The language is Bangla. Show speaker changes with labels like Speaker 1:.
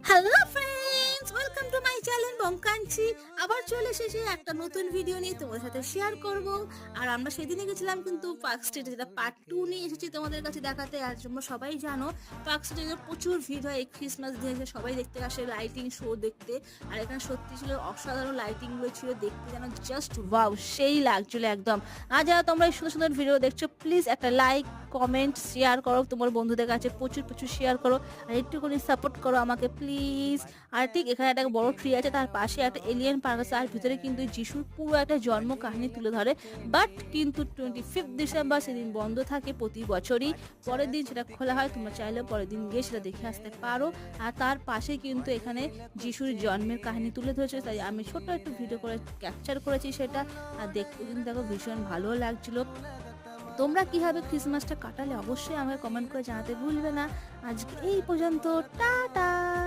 Speaker 1: Hello friends, welcome to my channel বঙ্কাঞ্চি। আবার চলে এসেছি একটা নতুন ভিডিও নিয়ে তোমাদের সাথে শেয়ার করব। আর আমরা সেদিনে গেছিলাম কিন্তু পার্ক স্ট্রিটে, যেটা পার্ট 2 নিয়ে এসেছি তোমাদের কাছে দেখাতে। আর তোমরা সবাই জানো পার্ক স্ট্রিটে প্রচুর ভিড় হয় এই ক্রিসমাস দিনে, সবাই দেখতে আসে লাইটিং শো দেখতে। আর এখানে সত্যি ছিল অসাধারণ লাইটিংগুলো ছিল দেখতে, যেন জাস্ট ওয়াও, সেই লাগছিল একদম। আর যারা তোমরা এই সুন্দর সুন্দর ভিডিও দেখছো, প্লিজ একটা লাইক, কমেন্ট, শেয়ার করো তোমার বন্ধুদের কাছে, প্রচুর প্রচুর শেয়ার করো। আর একটুখানি সাপোর্ট করো আমাকে প্লিজ। আর ঠিক এখানে একটা বড় ট্রি আছে, তার পাশে একটা এলিয়েন পার্ক আছে। আর ভিতরে কিন্তু যিশুর পুরো একটা জন্ম কাহিনী তুলে ধরে। বাট কিন্তু 25 ডিসেম্বর সেদিন বন্ধ থাকে প্রতি বছরই। পরের দিন সেটা খোলা হয়, তোমরা চাইলেও পরের দিন গিয়ে সেটা দেখে আসতে পারো। আর তার পাশে কিন্তু এখানে যিশুর জন্মের কাহিনী তুলে ধরেছে, তাই আমি ছোট একটু ভিডিও করে ক্যাপচার করেছি সেটা। আর দেখতে কিন্তু দেখো ভীষণ ভালো লাগছিল। তোমরা কিভাবে ক্রিসমাসটা কাটালে অবশ্যই আমাকে কমেন্ট করে জানাতে ভুলবে না। আজকে এই পর্যন্ত, টাটা।